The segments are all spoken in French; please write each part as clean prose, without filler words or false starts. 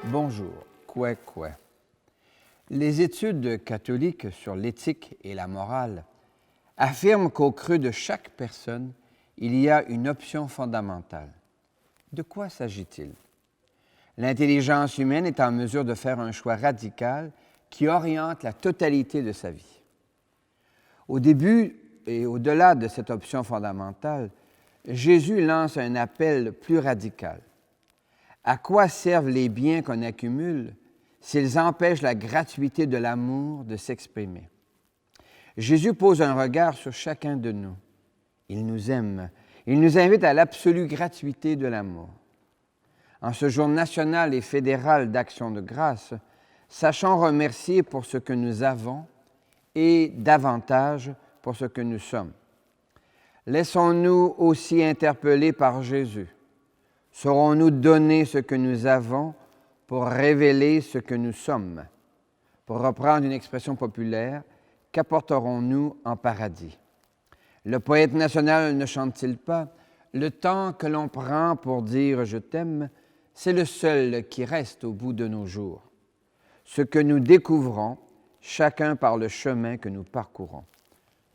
Bonjour, Kwe. Les études catholiques sur l'éthique et la morale affirment qu'au creux de chaque personne, il y a une option fondamentale. De quoi s'agit-il? L'intelligence humaine est en mesure de faire un choix radical qui oriente la totalité de sa vie. Au début et au-delà de cette option fondamentale, Jésus lance un appel plus radical. À quoi servent les biens qu'on accumule s'ils empêchent la gratuité de l'amour de s'exprimer? Jésus pose un regard sur chacun de nous. Il nous aime. Il nous invite à l'absolue gratuité de l'amour. En ce jour national et fédéral d'action de grâce, sachons remercier pour ce que nous avons et davantage pour ce que nous sommes. Laissons-nous aussi interpeller par Jésus. Saurons-nous donner ce que nous avons pour révéler ce que nous sommes? Pour reprendre une expression populaire, qu'apporterons-nous en paradis? Le poète national ne chante-t-il pas « Le temps que l'on prend pour dire « je t'aime », c'est le seul qui reste au bout de nos jours. Ce que nous découvrons, chacun par le chemin que nous parcourons.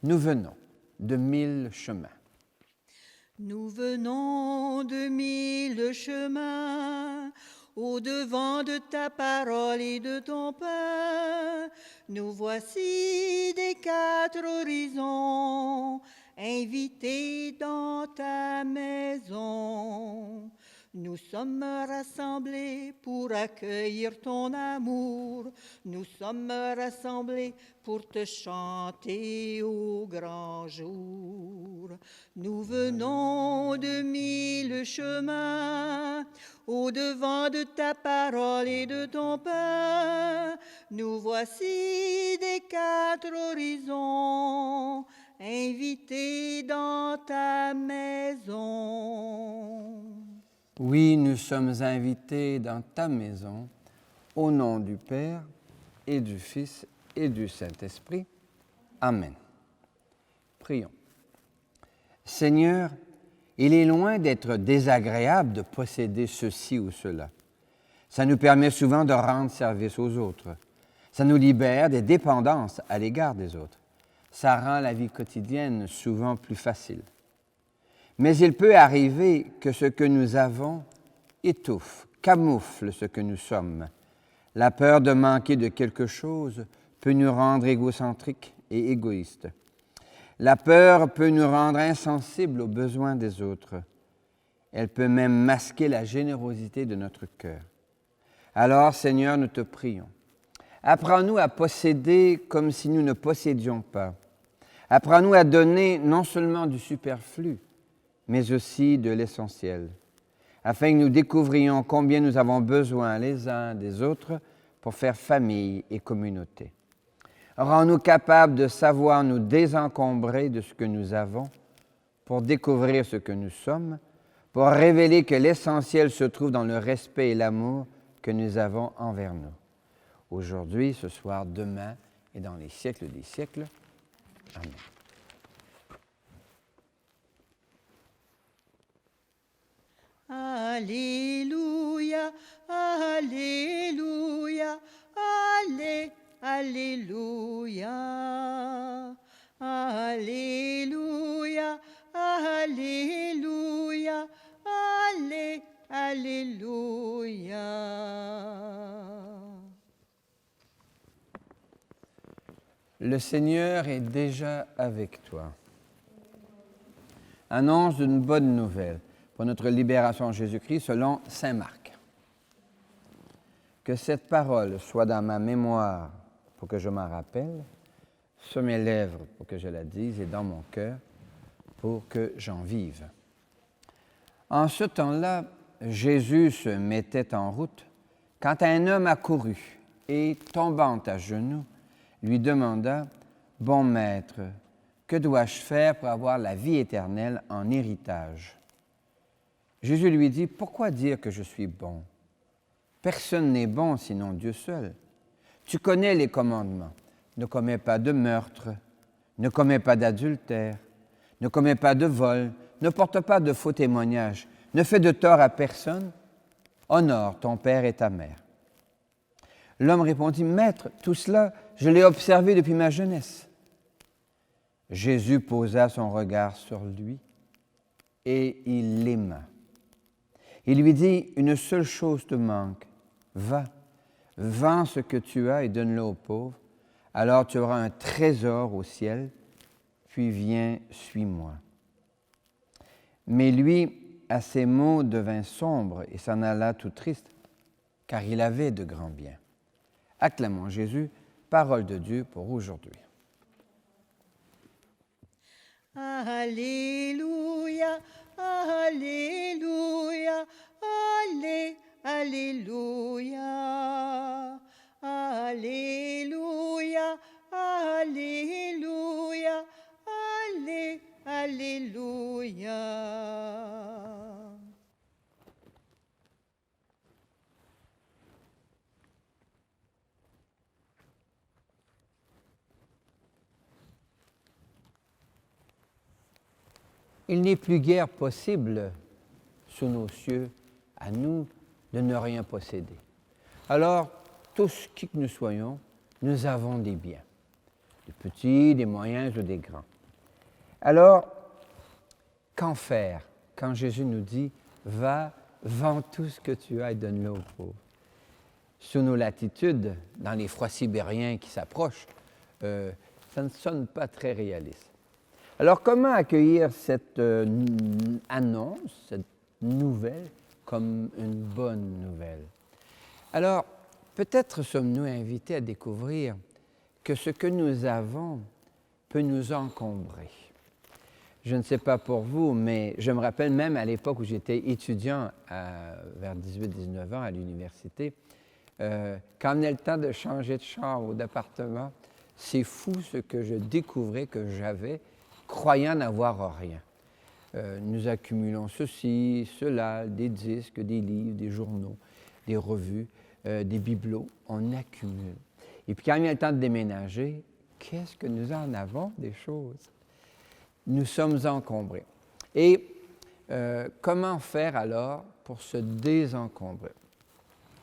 Nous venons de 1000 chemins. Nous venons de 1000 chemins, au-devant de ta parole et de ton pain. Nous voici des 4 horizons, invités dans ta maison. Nous sommes rassemblés pour accueillir ton amour. Nous sommes rassemblés pour te chanter au grand jour. Nous venons de 1000 chemins, au-devant de ta parole et de ton pain. Nous voici des 4 horizons, invités dans ta maison. Oui, nous sommes invités dans ta maison, au nom du Père et du Fils et du Saint-Esprit. Amen. Prions. Seigneur, il est loin d'être désagréable de posséder ceci ou cela. Ça nous permet souvent de rendre service aux autres. Ça nous libère des dépendances à l'égard des autres. Ça rend la vie quotidienne souvent plus facile. Mais il peut arriver que ce que nous avons étouffe, camoufle ce que nous sommes. La peur de manquer de quelque chose peut nous rendre égocentriques et égoïstes. La peur peut nous rendre insensibles aux besoins des autres. Elle peut même masquer la générosité de notre cœur. Alors, Seigneur, nous te prions. Apprends-nous à posséder comme si nous ne possédions pas. Apprends-nous à donner non seulement du superflu, mais aussi de l'essentiel, afin que nous découvrions combien nous avons besoin les uns des autres pour faire famille et communauté. Rends-nous capables de savoir nous désencombrer de ce que nous avons pour découvrir ce que nous sommes, pour révéler que l'essentiel se trouve dans le respect et l'amour que nous avons envers nous. Aujourd'hui, ce soir, demain et dans les siècles des siècles. Amen. Alléluia, Alléluia, Alléluia, Alléluia, Alléluia, Alléluia. Le Seigneur est déjà avec toi. Annonce d'une bonne nouvelle pour notre libération en Jésus-Christ selon saint Marc. Que cette parole soit dans ma mémoire pour que je m'en rappelle, sur mes lèvres pour que je la dise et dans mon cœur pour que j'en vive. En ce temps-là, Jésus se mettait en route quand un homme accourut et, tombant à genoux, lui demanda « Bon maître, que dois-je faire pour avoir la vie éternelle en héritage ?» Jésus lui dit, « Pourquoi dire que je suis bon? Personne n'est bon sinon Dieu seul. Tu connais les commandements. Ne commets pas de meurtre, ne commets pas d'adultère, ne commets pas de vol, ne porte pas de faux témoignages, ne fais de tort à personne, honore ton père et ta mère. L'homme répondit, « Maître, tout cela, je l'ai observé depuis ma jeunesse. » Jésus posa son regard sur lui et il l'aima. Il lui dit, « Une seule chose te manque. Va, vends ce que tu as et donne-le aux pauvres. Alors tu auras un trésor au ciel, puis viens, suis-moi. » Mais lui, à ces mots, devint sombre et s'en alla tout triste, car il avait de grands biens. Acclamons Jésus, parole de Dieu pour aujourd'hui. Alléluia, Alléluia, Allé, Alléluia, Alléluia, Alléluia, Allé, Alléluia. Il n'est plus guère possible, sous nos cieux, à nous, de ne rien posséder. Alors, tous qui que nous soyons, nous avons des biens, des petits, des moyens ou des grands. Alors, qu'en faire quand Jésus nous dit « Va, vends tout ce que tu as et donne-le aux pauvres ». Sous nos latitudes, dans les froids sibériens qui s'approchent, ça ne sonne pas très réaliste. Alors, comment accueillir cette annonce, cette nouvelle, comme une bonne nouvelle? Alors, peut-être sommes-nous invités à découvrir que ce que nous avons peut nous encombrer. Je ne sais pas pour vous, mais je me rappelle même à l'époque où j'étais étudiant, vers 18-19 ans à l'université, quand venait le temps de changer de chambre ou d'appartement, c'est fou ce que je découvrais que j'avais, croyant n'avoir rien. Nous accumulons ceci, cela, des disques, des livres, des journaux, des revues, des bibelots, on accumule. Et puis quand vient le temps de déménager, qu'est-ce que nous en avons des choses? Nous sommes encombrés. Et comment faire alors pour se désencombrer?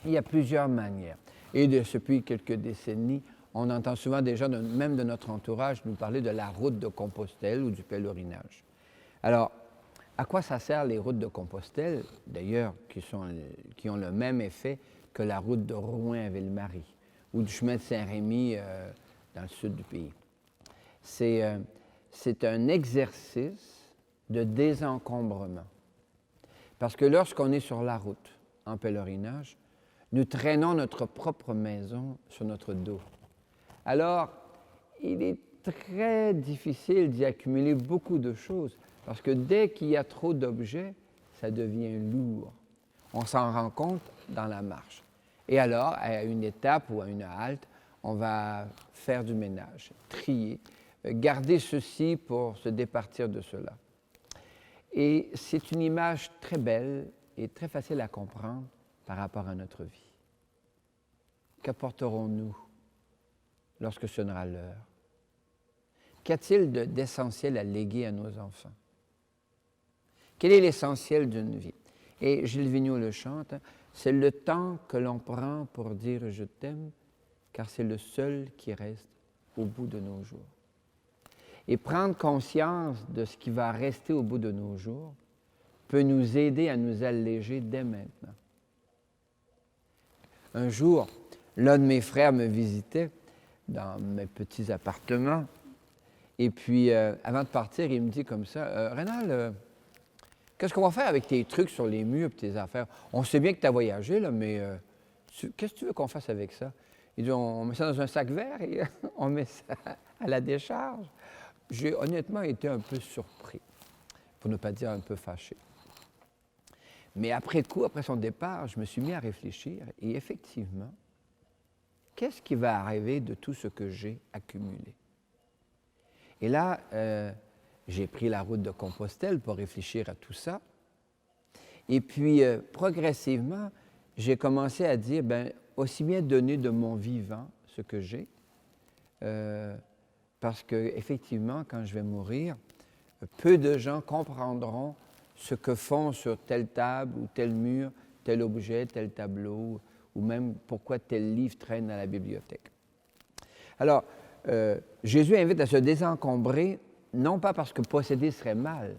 Il y a plusieurs manières. Et depuis quelques décennies, on entend souvent des gens, même de notre entourage, nous parler de la route de Compostelle ou du pèlerinage. Alors, à quoi ça sert les routes de Compostelle, d'ailleurs, qui ont le même effet que la route de Rouen à Ville-Marie ou du chemin de Saint-Rémy dans le sud du pays? C'est un exercice de désencombrement. Parce que lorsqu'on est sur la route, en pèlerinage, nous traînons notre propre maison sur notre dos. Alors, il est très difficile d'y accumuler beaucoup de choses, parce que dès qu'il y a trop d'objets, ça devient lourd. On s'en rend compte dans la marche. Et alors, à une étape ou à une halte, on va faire du ménage, trier, garder ceci pour se départir de cela. Et c'est une image très belle et très facile à comprendre par rapport à notre vie. Qu'apporterons-nous lorsque sonnera l'heure? Qu'y a-t-il d'essentiel à léguer à nos enfants? Quel est l'essentiel d'une vie? Et Gilles Vigneault le chante, c'est le temps que l'on prend pour dire « je t'aime », car c'est le seul qui reste au bout de nos jours. Et prendre conscience de ce qui va rester au bout de nos jours peut nous aider à nous alléger dès maintenant. Un jour, l'un de mes frères me visitait dans mes petits appartements. Et puis, avant de partir, il me dit comme ça, « Rénal, qu'est-ce qu'on va faire avec tes trucs sur les murs et tes affaires? On sait bien que tu as voyagé, là, mais qu'est-ce que tu veux qu'on fasse avec ça? » Il dit, « On met ça dans un sac vert et on met ça à la décharge. » J'ai honnêtement été un peu surpris, pour ne pas dire un peu fâché. Mais après coup, après son départ, je me suis mis à réfléchir et effectivement, qu'est-ce qui va arriver de tout ce que j'ai accumulé? Et là, j'ai pris la route de Compostelle pour réfléchir à tout ça. Et puis, progressivement, j'ai commencé à dire, aussi bien donner de mon vivant ce que j'ai, parce qu'effectivement, quand je vais mourir, peu de gens comprendront ce que font sur telle table ou tel mur, tel objet, tel tableau ou même pourquoi tel livre traîne dans la bibliothèque. Alors, Jésus invite à se désencombrer, non pas parce que posséder serait mal,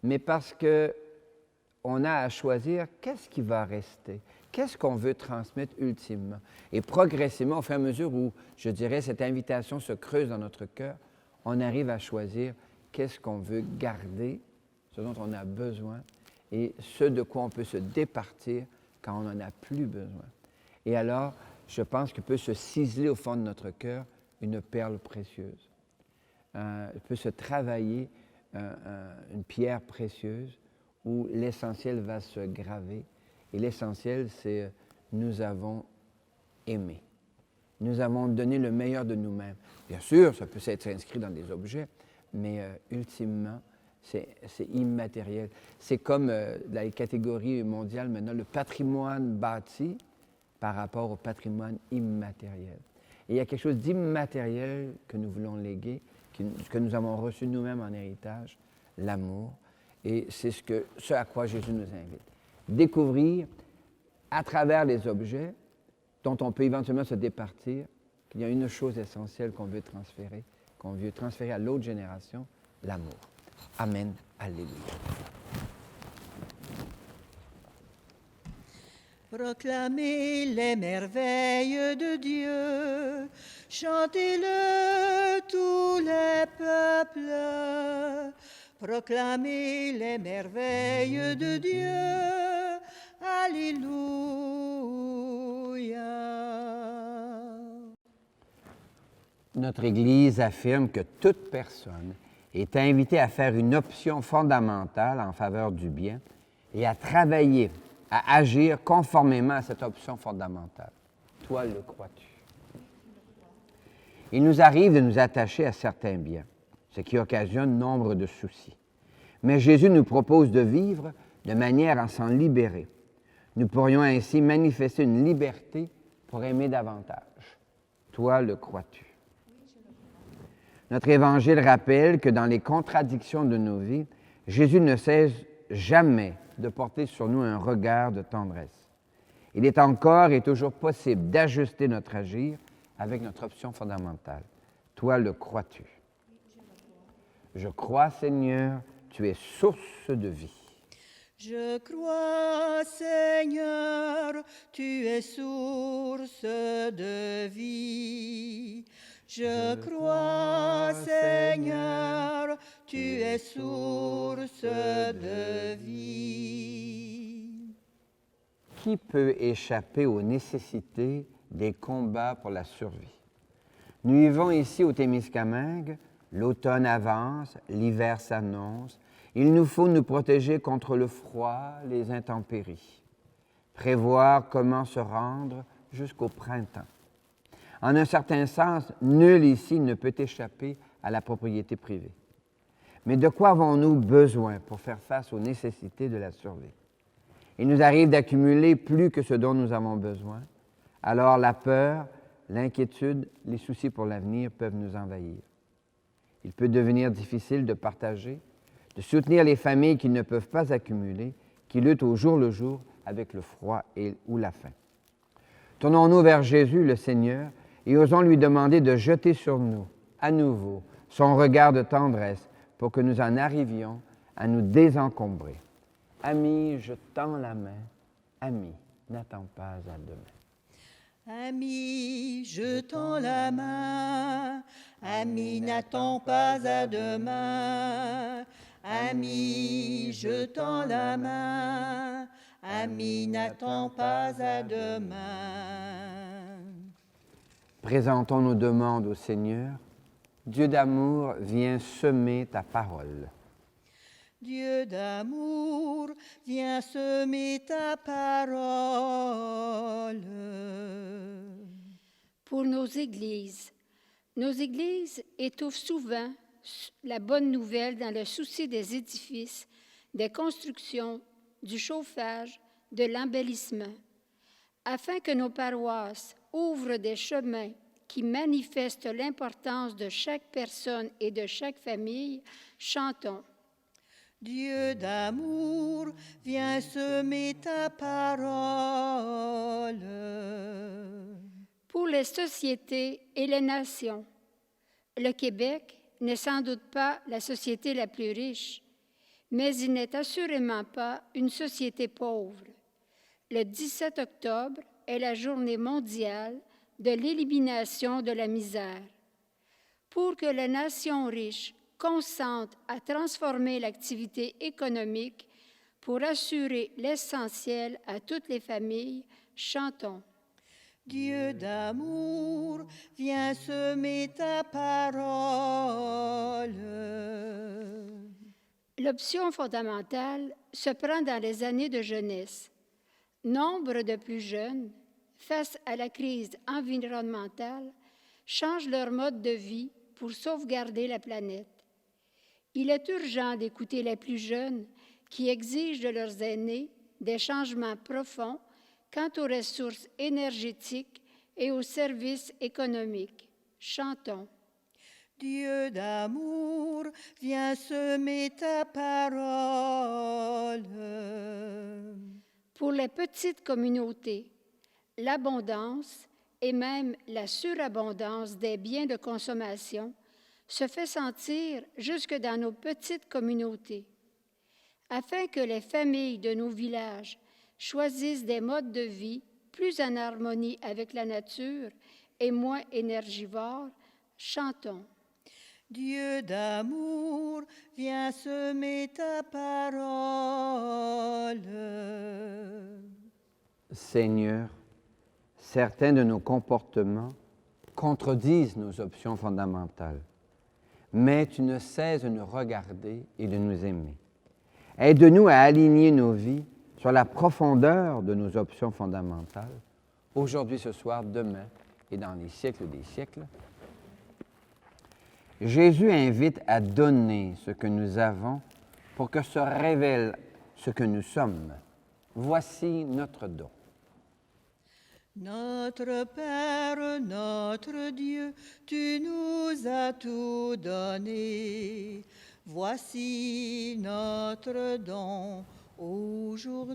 mais parce qu'on a à choisir qu'est-ce qui va rester, qu'est-ce qu'on veut transmettre ultimement. Et progressivement, au fur et à mesure où, je dirais, cette invitation se creuse dans notre cœur, on arrive à choisir qu'est-ce qu'on veut garder, ce dont on a besoin, et ce de quoi on peut se départir quand on n'en a plus besoin. Et alors, je pense qu'il peut se ciseler au fond de notre cœur une perle précieuse. Il peut se travailler une pierre précieuse où l'essentiel va se graver. Et l'essentiel, c'est nous avons aimé. Nous avons donné le meilleur de nous-mêmes. Bien sûr, ça peut s'être inscrit dans des objets, mais ultimement, c'est immatériel. C'est comme la catégorie mondiale maintenant, le patrimoine bâti par rapport au patrimoine immatériel. Et il y a quelque chose d'immatériel que nous voulons léguer, que nous avons reçu nous-mêmes en héritage, l'amour. Et c'est ce à quoi Jésus nous invite. Découvrir à travers les objets dont on peut éventuellement se départir qu'il y a une chose essentielle qu'on veut transférer à l'autre génération, l'amour. Amen. Alléluia. Proclamez les merveilles de Dieu, chantez-le tous les peuples. Proclamez les merveilles de Dieu, Alléluia. Notre Église affirme que toute personne est invitée à faire une option fondamentale en faveur du bien et à travailler, à agir conformément à cette option fondamentale. Toi, le crois-tu? Il nous arrive de nous attacher à certains biens, ce qui occasionne nombre de soucis. Mais Jésus nous propose de vivre de manière à s'en libérer. Nous pourrions ainsi manifester une liberté pour aimer davantage. Toi, le crois-tu? Notre Évangile rappelle que dans les contradictions de nos vies, Jésus ne cesse jamais de porter sur nous un regard de tendresse. Il est encore et toujours possible d'ajuster notre agir avec notre option fondamentale. Toi, le crois-tu? Je crois, Seigneur, tu es source de vie. Je crois, Seigneur, tu es source de vie. Je crois, Seigneur, tu es source de vie. Qui peut échapper aux nécessités des combats pour la survie? Nous vivons ici au Témiscamingue, l'automne avance, l'hiver s'annonce. Il nous faut nous protéger contre le froid, les intempéries. Prévoir comment se rendre jusqu'au printemps. En un certain sens, nul ici ne peut échapper à la propriété privée. Mais de quoi avons-nous besoin pour faire face aux nécessités de la survie? Il nous arrive d'accumuler plus que ce dont nous avons besoin. Alors la peur, l'inquiétude, les soucis pour l'avenir peuvent nous envahir. Il peut devenir difficile de partager, de soutenir les familles qui ne peuvent pas accumuler, qui luttent au jour le jour avec le froid ou la faim. Tournons-nous vers Jésus, le Seigneur, et osons lui demander de jeter sur nous, à nouveau, son regard de tendresse pour que nous en arrivions à nous désencombrer. Ami, je tends la main. Ami, n'attends pas à demain. Ami, je tends la main. Ami, n'attends pas à demain. Ami, je tends la main. Ami, n'attends pas à demain. Présentons nos demandes au Seigneur. Dieu d'amour, viens semer ta parole. Dieu d'amour, viens semer ta parole. Pour nos églises étouffent souvent la bonne nouvelle dans le souci des édifices, des constructions, du chauffage, de l'embellissement. Afin que nos paroisses ouvrent des chemins qui manifestent l'importance de chaque personne et de chaque famille, chantons. Dieu d'amour, viens semer ta parole. Pour les sociétés et les nations, le Québec n'est sans doute pas la société la plus riche, mais il n'est assurément pas une société pauvre. Le 17 octobre est la journée mondiale de l'élimination de la misère. Pour que les nations riches consentent à transformer l'activité économique pour assurer l'essentiel à toutes les familles, chantons. Dieu d'amour, viens semer ta parole. L'option fondamentale se prend dans les années de jeunesse. Nombre de plus jeunes, face à la crise environnementale, changent leur mode de vie pour sauvegarder la planète. Il est urgent d'écouter les plus jeunes qui exigent de leurs aînés des changements profonds quant aux ressources énergétiques et aux services économiques. Chantons. Dieu d'amour, viens semer ta parole. Pour les petites communautés, l'abondance et même la surabondance des biens de consommation se fait sentir jusque dans nos petites communautés. Afin que les familles de nos villages choisissent des modes de vie plus en harmonie avec la nature et moins énergivores, chantons. Dieu d'amour, viens semer ta parole. Seigneur, certains de nos comportements contredisent nos options fondamentales, mais tu ne cesses de nous regarder et de nous aimer. Aide-nous à aligner nos vies sur la profondeur de nos options fondamentales, aujourd'hui, ce soir, demain et dans les siècles des siècles. Jésus invite à donner ce que nous avons pour que se révèle ce que nous sommes. Voici notre don. Notre Père, notre Dieu, tu nous as tout donné. Voici notre don aujourd'hui.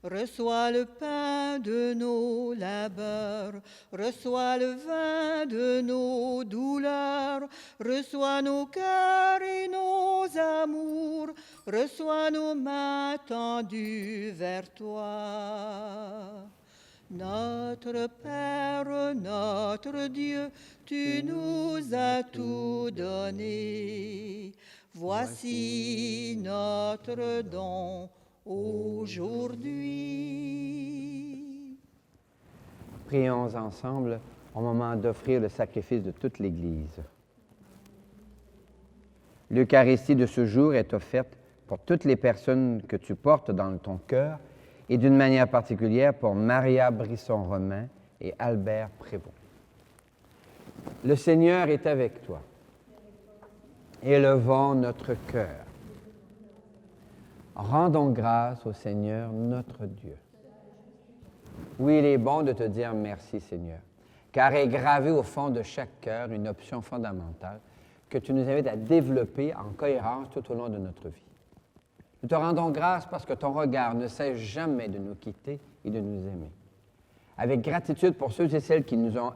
Reçois le pain de nos labeurs, reçois le vin de nos douleurs, reçois nos cœurs et nos amours, reçois nos mains tendues vers toi. Notre Père, notre Dieu, tu nous as tout donné. Voici notre don aujourd'hui. Prions ensemble au moment d'offrir le sacrifice de toute l'Église. L'Eucharistie de ce jour est offerte pour toutes les personnes que tu portes dans ton cœur et d'une manière particulière pour Maria Brisson-Romain et Albert Prévost. Le Seigneur est avec toi. Élevons notre cœur. Rendons grâce au Seigneur notre Dieu. Oui, il est bon de te dire merci, Seigneur, car est gravée au fond de chaque cœur une option fondamentale que tu nous invites à développer en cohérence tout au long de notre vie. Nous te rendons grâce parce que ton regard ne cesse jamais de nous quitter et de nous aimer. Avec gratitude pour ceux et celles qui nous ont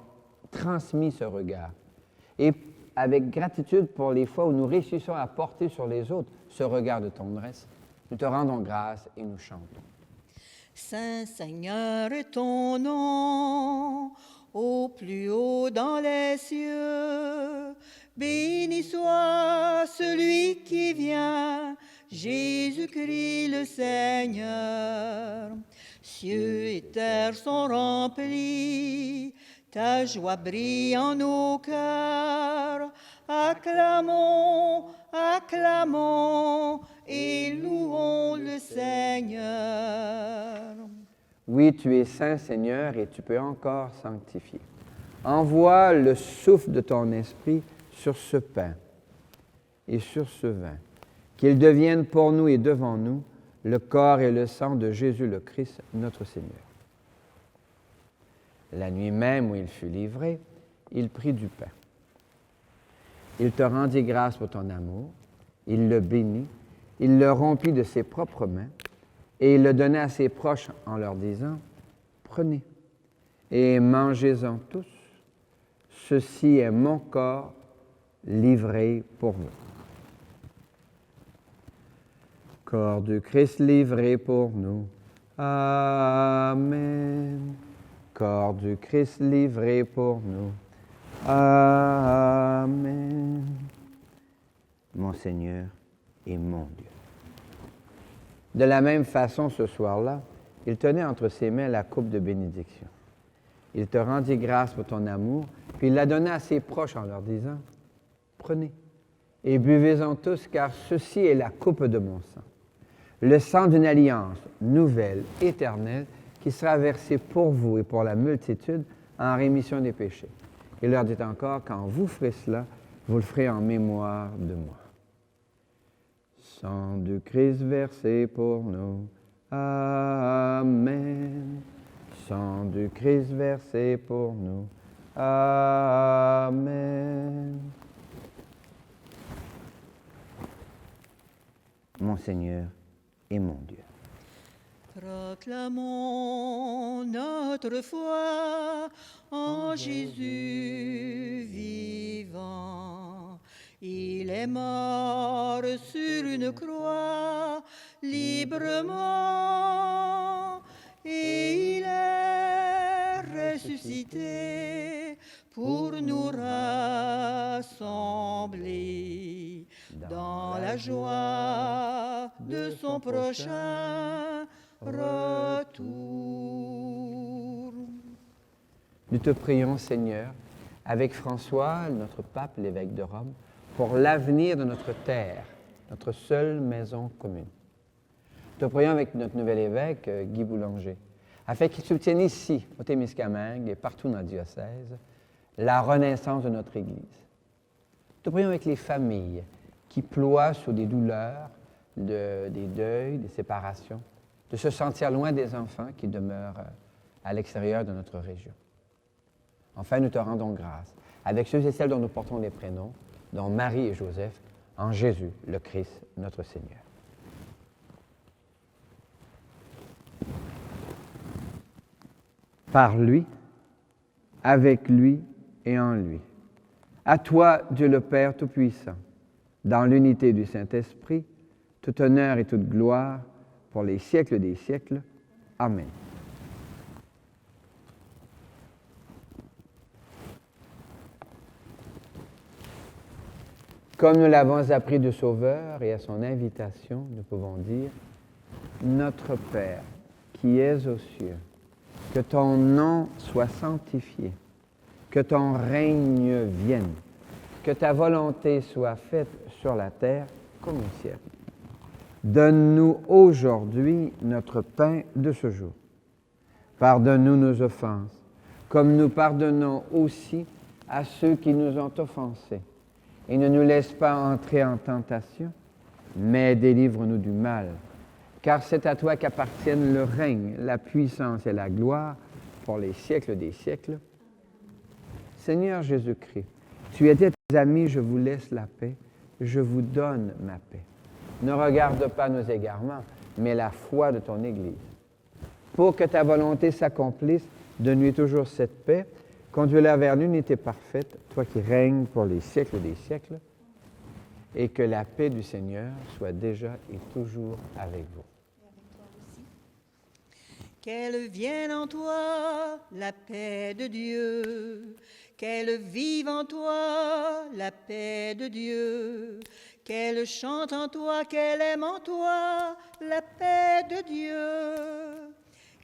transmis ce regard et avec gratitude pour les fois où nous réussissons à porter sur les autres ce regard de tendresse, nous te rendons grâce et nous chantons. Saint Seigneur est ton nom, au plus haut dans les cieux. Béni soit celui qui vient, Jésus-Christ le Seigneur. Cieux et terre sont remplis, ta joie brille en nos cœurs. Acclamons, acclamons et louons le Seigneur. Oui, tu es saint, Seigneur, et tu peux encore sanctifier. Envoie le souffle de ton esprit sur ce pain et sur ce vin, qu'ils deviennent pour nous et devant nous le corps et le sang de Jésus le Christ, notre Seigneur. La nuit même où il fut livré, il prit du pain. Il te rendit grâce pour ton amour, il le bénit, il le rompit de ses propres mains et il le donna à ses proches en leur disant, « Prenez et mangez-en tous, ceci est mon corps livré pour vous. » Corps du Christ livré pour nous. Amen. Corps du Christ livré pour nous. Amen. Mon Seigneur et mon Dieu. De la même façon, ce soir-là, il tenait entre ses mains la coupe de bénédiction. Il te rendit grâce pour ton amour, puis il la donna à ses proches en leur disant, « Prenez et buvez-en tous, car ceci est la coupe de mon sang, le sang d'une alliance nouvelle, éternelle, qui sera versé pour vous et pour la multitude en rémission des péchés. » Il leur dit encore, « Quand vous ferez cela, vous le ferez en mémoire de moi. » Sang du Christ versé pour nous. Amen. Sang du Christ versé pour nous. Amen. Mon Seigneur et mon Dieu. Proclamons notre foi en Jésus vivant. Il est mort sur une croix librement et il est ressuscité pour nous rassembler dans la joie de son prochain retour. Nous te prions, Seigneur, avec François, notre pape, l'évêque de Rome, pour l'avenir de notre terre, notre seule maison commune. Nous te prions avec notre nouvel évêque, Guy Boulanger, afin qu'il soutienne ici, au Témiscamingue et partout dans le diocèse, la renaissance de notre Église. Nous te prions avec les familles qui ploient sous des douleurs, des deuils, des séparations, de se sentir loin des enfants qui demeurent à l'extérieur de notre région. Enfin, nous te rendons grâce avec ceux et celles dont nous portons les prénoms, dont Marie et Joseph, en Jésus, le Christ, notre Seigneur. Par lui, avec lui et en lui. À toi, Dieu le Père Tout-Puissant, dans l'unité du Saint-Esprit, tout honneur et toute gloire pour les siècles des siècles. Amen. Comme nous l'avons appris du Sauveur et à son invitation, nous pouvons dire « Notre Père, qui es aux cieux, que ton nom soit sanctifié, que ton règne vienne, que ta volonté soit faite sur la terre comme au ciel. Donne-nous aujourd'hui notre pain de ce jour. Pardonne-nous nos offenses, comme nous pardonnons aussi à ceux qui nous ont offensés. Et ne nous laisse pas entrer en tentation, mais délivre-nous du mal. Car c'est à toi qu'appartiennent le règne, la puissance et la gloire pour les siècles des siècles. Seigneur Jésus-Christ, tu as dit à tes amis, je vous laisse la paix, je vous donne ma paix. Ne regarde pas nos égarements, mais la foi de ton Église. Pour que ta volonté s'accomplisse, donne-lui toujours cette paix, conduis-la vers l'unité parfaite, toi qui règnes pour les siècles des siècles, et que la paix du Seigneur soit déjà et toujours avec vous. Qu'elle vienne en toi la paix de Dieu, qu'elle vive en toi la paix de Dieu, qu'elle chante en toi, qu'elle aime en toi la paix de Dieu.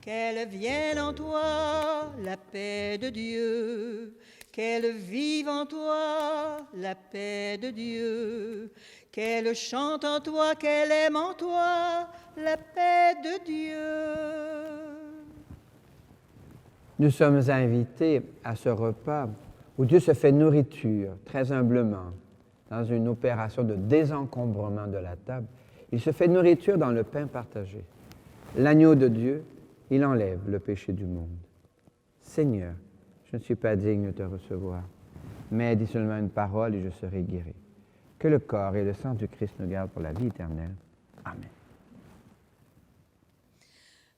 Qu'elle vienne en toi la paix de Dieu, qu'elle vive en toi la paix de Dieu, qu'elle chante en toi, qu'elle aime en toi la paix de Dieu. Nous sommes invités à ce repas où Dieu se fait nourriture, très humblement, dans une opération de désencombrement de la table. Il se fait nourriture dans le pain partagé. L'agneau de Dieu, il enlève le péché du monde. Seigneur, je ne suis pas digne de te recevoir, mais dis seulement une parole et je serai guéri. Que le corps et le sang du Christ nous gardent pour la vie éternelle. Amen.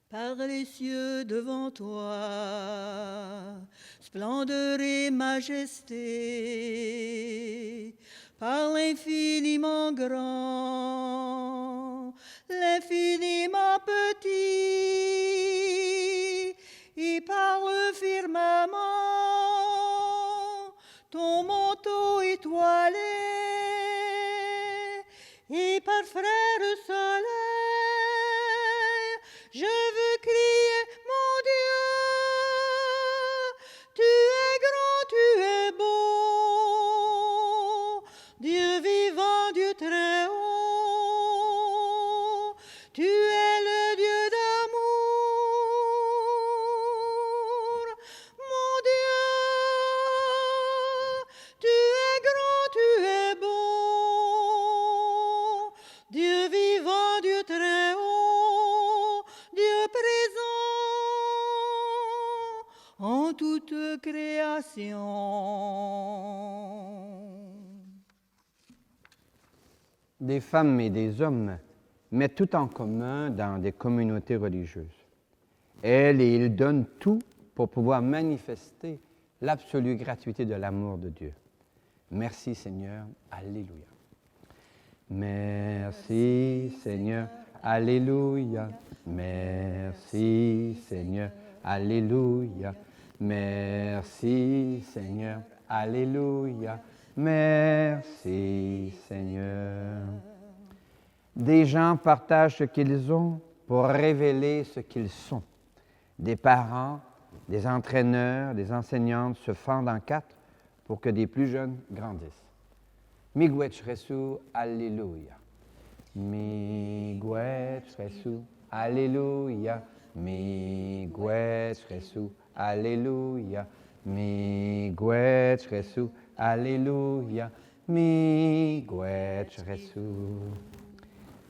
Par les cieux devant toi, splendeur et majesté, par l'infiniment grand, l'infiniment petit, et par le firmament, ton manteau étoilé, et par frère soleil, je veux crier, mon Dieu, tu es grand, tu es beau, Dieu vivant, Dieu très haut, tu es le Dieu d'amour, mon Dieu, tu es grand, tu es beau, Dieu vivant, Dieu très haut, Dieu présent en toute création. Des femmes et des hommes mettent tout en commun dans des communautés religieuses. Elles et ils donnent tout pour pouvoir manifester l'absolue gratuité de l'amour de Dieu. Merci Seigneur, Alléluia. Merci Seigneur, Alléluia. Merci Seigneur, Alléluia. Merci Seigneur, Alléluia. Merci Seigneur. Des gens partagent ce qu'ils ont pour révéler ce qu'ils sont. Des parents, des entraîneurs, des enseignantes se fendent en quatre pour que des plus jeunes grandissent. Miigwech Resu, Alléluia. Miigwech Resu, Alléluia. Miigwech Resu, Alléluia. Miigwech Resu, Alléluia. Miigwech Resu.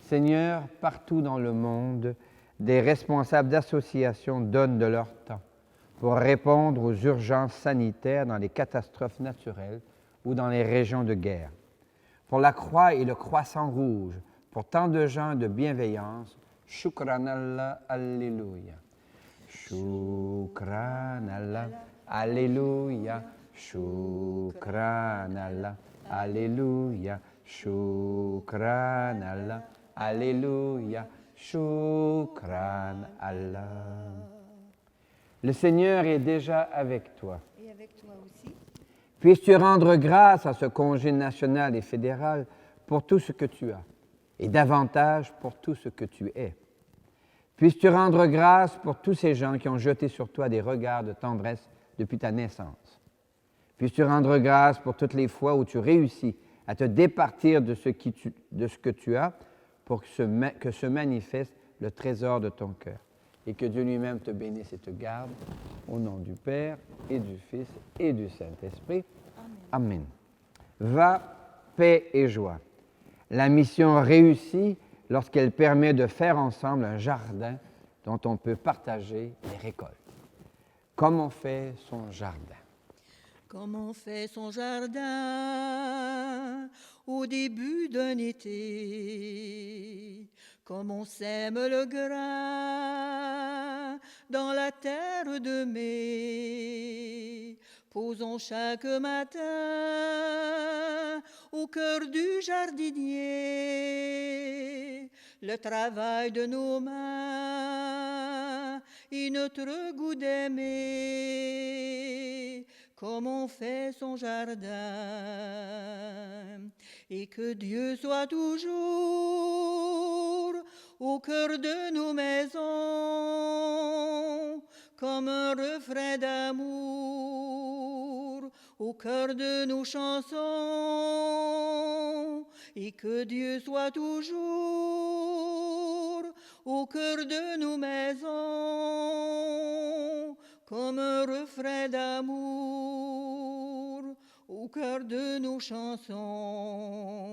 Seigneur, partout dans le monde, des responsables d'associations donnent de leur temps pour répondre aux urgences sanitaires dans les catastrophes naturelles ou dans les régions de guerre. Pour la Croix et le Croissant Rouge, pour tant de gens de bienveillance, Shukranallah, Alléluia. Shukranallah, Alléluia. Shukranallah, Alléluia. Shukranallah, Alléluia. Shukran Allah. Le Seigneur est déjà avec toi. Et avec toi aussi. Puisses-tu rendre grâce à ce congé national et fédéral pour tout ce que tu as, et davantage pour tout ce que tu es. Puisses-tu rendre grâce pour tous ces gens qui ont jeté sur toi des regards de tendresse depuis ta naissance. Puisses-tu rendre grâce pour toutes les fois où tu réussis à te départir de ce que tu as pour que se manifeste le trésor de ton cœur. Et que Dieu lui-même te bénisse et te garde, au nom du Père, et du Fils, et du Saint-Esprit. Amen. Va, paix et joie. La mission réussit lorsqu'elle permet de faire ensemble un jardin dont on peut partager les récoltes. Comme on fait son jardin. Comme on fait son jardin au début d'un été, comme on sème le grain dans la terre de mai. Posons chaque matin au cœur du jardinier le travail de nos mains et notre goût d'aimer, comme on fait son jardin. Et que Dieu soit toujours au cœur de nos maisons, comme un refrain d'amour au cœur de nos chansons. Et que Dieu soit toujours au cœur de nos maisons, comme un refrain d'amour au cœur de nos chansons.